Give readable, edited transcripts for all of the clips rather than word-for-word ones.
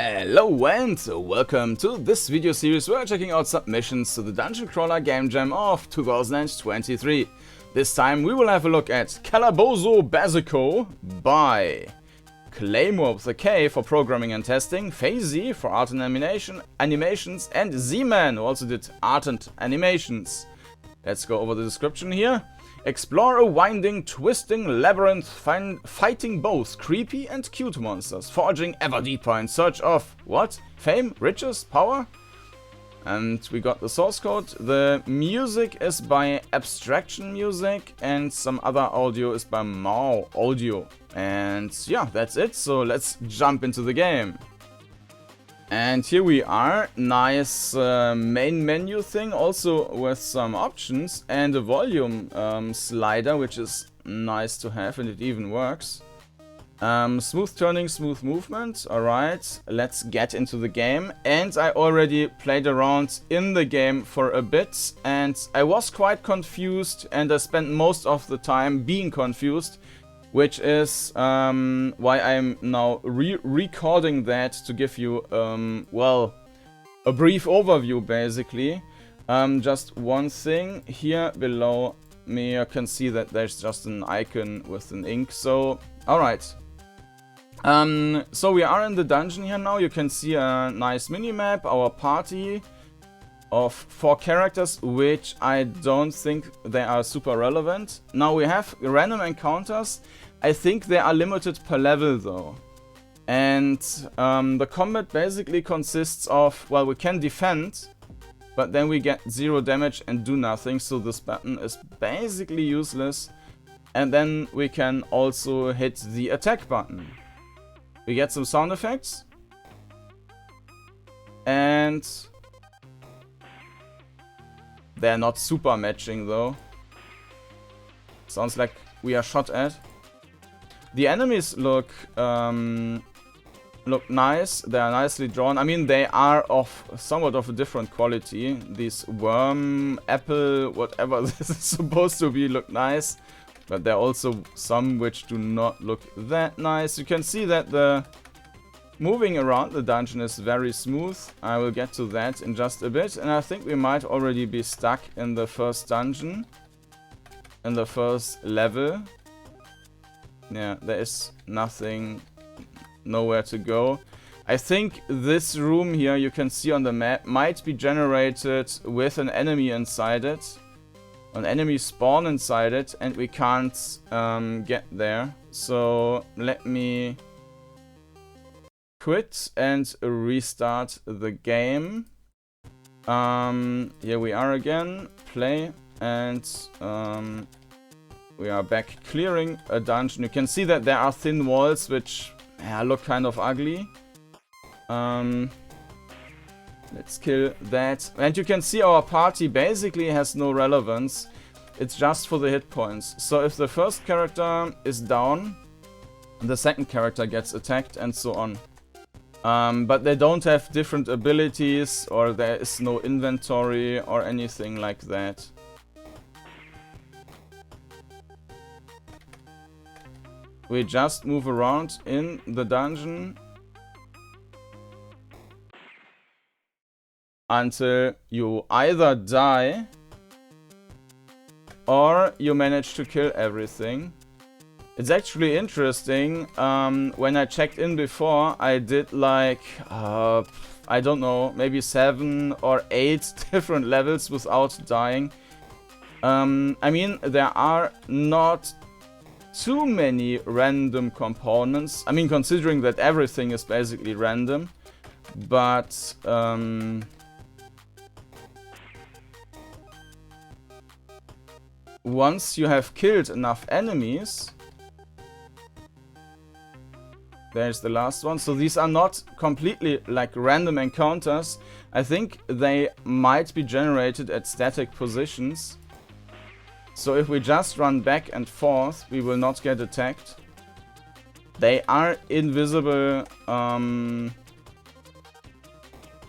Hello and welcome to this video series where we're checking out submissions to the Dungeoncrawler Gamejam of 2023. This time we will have a look at Calabozo Basico by Klaymor with a K for programming and testing, Fazy for art and animations, and Z-Man who also did art and animations. Let's go over the description here. Explore a winding, twisting labyrinth, fighting both creepy and cute monsters, forging ever deeper in search of, what? Fame? Riches? Power? And we got the source code. The music is by Abstraction Music, and some other audio is by Mao Audio. And yeah, that's it, so let's jump into the game. And here we are, nice main menu thing, also with some options and a volume slider, which is nice to have, and it even works. Smooth turning, smooth movement, alright, let's get into the game. And I already played around in the game for a bit, and I was quite confused, and I spent most of the time being confused. Which is why I'm now recording that to give you, well, a brief overview basically. Just one thing, here below me you can see that there's just an icon with an ink, so alright. So we are in the dungeon here now, you can see a nice minimap, our party of 4 characters, which I don't think they are super relevant. Now we have random encounters. I think they are limited per level though. And the combat basically consists of, well, we can defend, but then we get 0 damage and do nothing, so this button is basically useless. And then we can also hit the attack button. We get some sound effects. And they're not super matching though. Sounds like we are shot at. The enemies look nice. They are nicely drawn. I mean, they are of somewhat of a different quality. These worm, apple, whatever this is supposed to be, look nice. But there are also some which do not look that nice. You can see that the moving around the dungeon is very smooth. I will get to that in just a bit. And I think we might already be stuck in the first dungeon. In the first level. Yeah, there is nothing, nowhere to go. I think this room here, you can see on the map, might be generated with an enemy inside it. An enemy spawn inside it, and we can't get there. So let me quit and restart the game. Here we are again, play, and we are back clearing a dungeon. You can see that there are thin walls which look kind of ugly. Let's kill that. And you can see our party basically has no relevance. It's just for the hit points. So if the first character is down, the second character gets attacked and so on. But they don't have different abilities, or there is no inventory or anything like that. We just move around in the dungeon until you either die or you manage to kill everything. It's actually interesting. When I checked in before, I did like, I don't know, maybe 7 or 8 different levels without dying. I mean, there are not too many random components. I mean, considering that everything is basically random. But once you have killed enough enemies, there's the last one. So these are not completely like random encounters. I think they might be generated at static positions. So if we just run back and forth, we will not get attacked. They are invisible,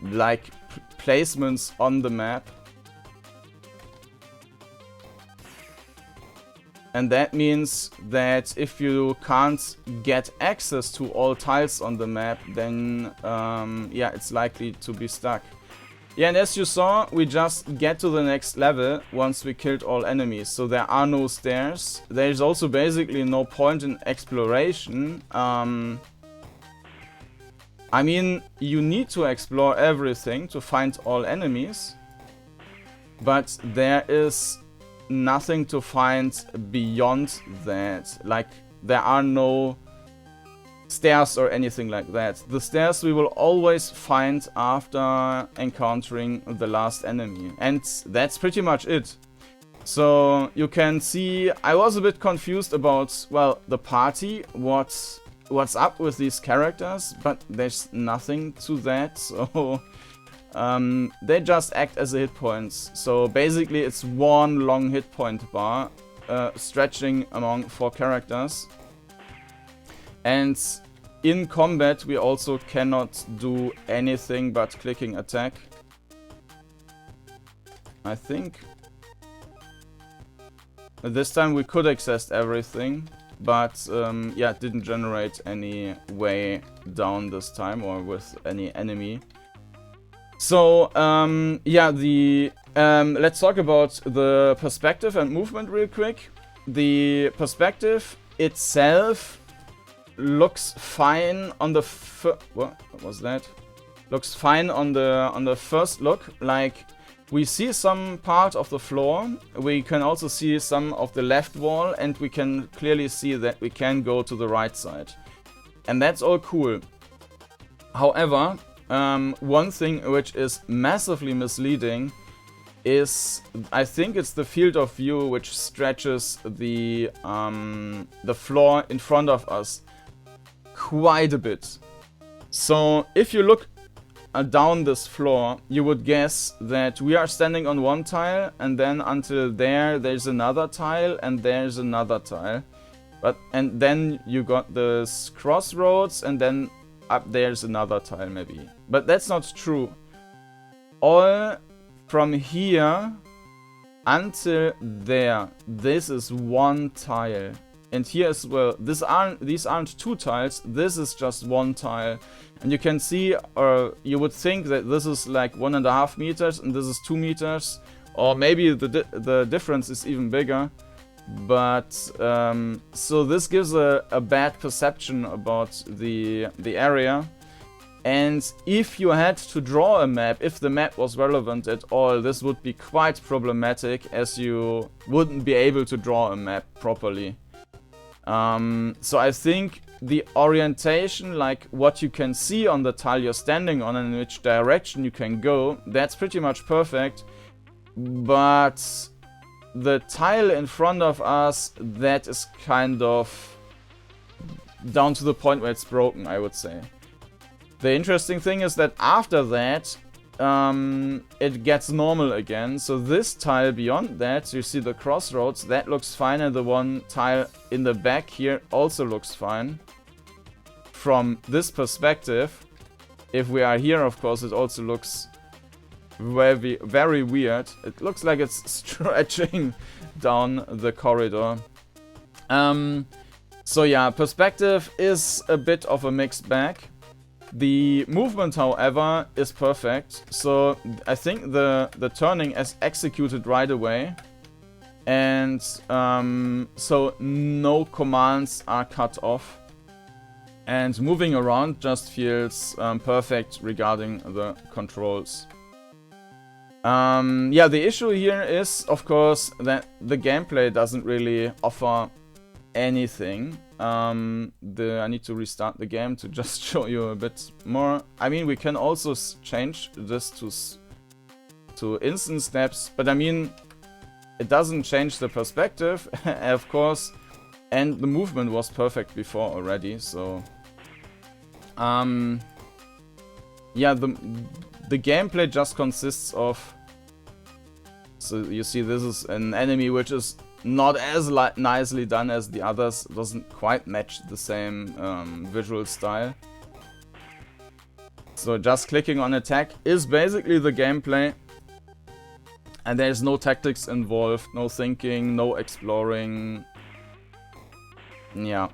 like placements on the map. And that means that if you can't get access to all tiles on the map, then yeah, it's likely to be stuck. Yeah, and as you saw, we just get to the next level once we killed all enemies. So there are no stairs. There's also basically no point in exploration. I mean, you need to explore everything to find all enemies. But there is nothing to find beyond that. Like, there are no stairs or anything like that. The stairs we will always find after encountering the last enemy. And that's pretty much it. So you can see I was a bit confused about, well, the party, what's up with these characters, but there's nothing to that. So they just act as a hit points. So basically it's one long hit point bar stretching among 4 characters. And in combat we also cannot do anything but clicking attack. I think this time we could access everything, but yeah, it didn't generate any way down this time or with any enemy. So yeah, let's talk about the perspective and movement real quick. The perspective itself looks fine on the what was that? Looks fine on the first look. Like, we see some part of the floor, we can also see some of the left wall, and we can clearly see that we can go to the right side. And that's all cool. However, one thing which is massively misleading is, I think it's the field of view which stretches the floor in front of us quite a bit. So if you look down this floor, you would guess that we are standing on one tile, and then until there's another tile, and there's another tile. And then you got this crossroads, and then up there's another tile maybe. But that's not true. All from here until there, this is one tile. And here as well, these aren't 2 tiles, this is just 1 tile. And you can see, or you would think that this is like 1.5 meters and this is 2 meters. Or maybe the difference is even bigger. But, so this gives a bad perception about the area. And if you had to draw a map, if the map was relevant at all, this would be quite problematic, as you wouldn't be able to draw a map properly. So I think the orientation, like what you can see on the tile you're standing on and in which direction you can go, that's pretty much perfect. But the tile in front of us, that is kind of down to the point where it's broken, I would say. The interesting thing is that after that, it gets normal again. So this tile beyond that, you see the crossroads, that looks fine, and the one tile in the back here also looks fine. From this perspective, if we are here, of course, it also looks very, very weird. It looks like it's stretching down the corridor. So yeah, perspective is a bit of a mixed bag. The movement, however, is perfect. So I think the turning is executed right away. And so no commands are cut off. And moving around just feels perfect regarding the controls. Yeah, the issue here is, of course, that the gameplay doesn't really offer anything. I need to restart the game to just show you a bit more. I mean, we can also change this to instant steps, but I mean, it doesn't change the perspective, of course, and the movement was perfect before already, so yeah, the gameplay just consists of, so you see this is an enemy which is not as nicely done as the others, doesn't quite match the same visual style. So just clicking on attack is basically the gameplay. And there's no tactics involved, no thinking, no exploring, yeah.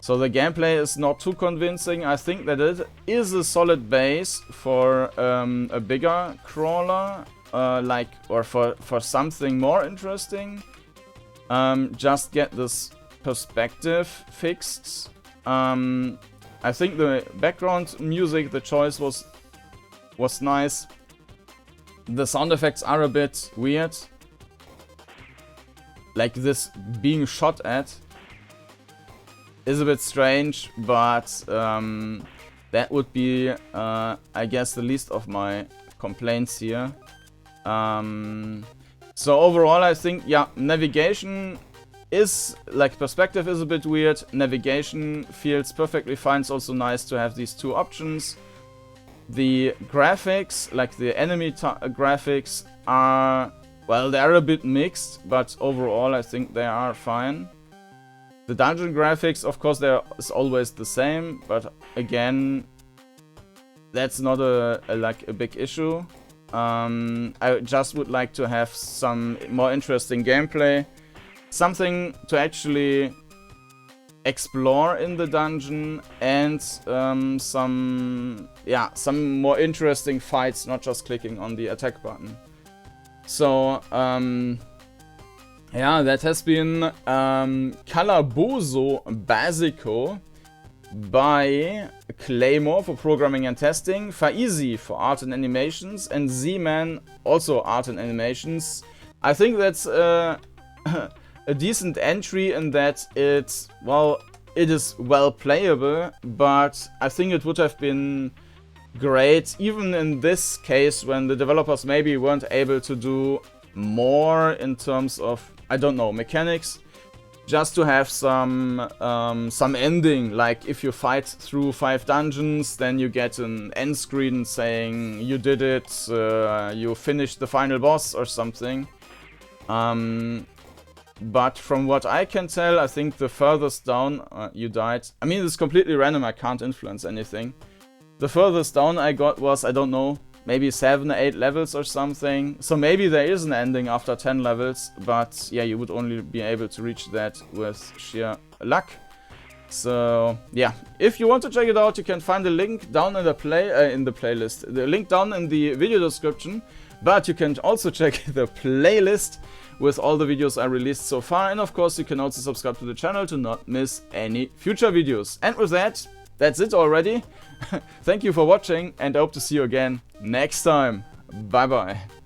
So the gameplay is not too convincing. I think that it is a solid base for a bigger crawler, or for something more interesting. Just get this perspective fixed. I think the background music, the choice was nice. The sound effects are a bit weird. Like this being shot at is a bit strange, but that would be, I guess, the least of my complaints here. So overall, I think, yeah, navigation is, like, perspective is a bit weird. Navigation feels perfectly fine. It's also nice to have these two options. The graphics, like the enemy graphics, are, well, they are a bit mixed, but overall I think they are fine. The dungeon graphics, of course, they're always the same, but again, that's not a big issue. I just would like to have some more interesting gameplay, something to actually explore in the dungeon, and some more interesting fights, not just clicking on the attack button. So yeah, that has been Calabozo Basico by Klaymor for programming and testing, Faizi for art and animations, and Z-Man also art and animations. I think that's a decent entry in that it is well playable, but I think it would have been great, even in this case, when the developers maybe weren't able to do more in terms of, I don't know, mechanics, just to have some ending. Like if you fight through 5 dungeons, then you get an end screen saying you did it, you finished the final boss or something. But from what I can tell, I think the furthest down you died. I mean, it's completely random, I can't influence anything. The furthest down I got was, I don't know, maybe 7 or 8 levels or something. So maybe there is an ending after 10 levels, but yeah, you would only be able to reach that with sheer luck. So yeah, if you want to check it out, you can find the link down in the playlist. The link down in the video description, but you can also check the playlist with all the videos I released so far, and of course you can also subscribe to the channel to not miss any future videos. And with that, that's it already. Thank you for watching, and I hope to see you again next time. Bye bye.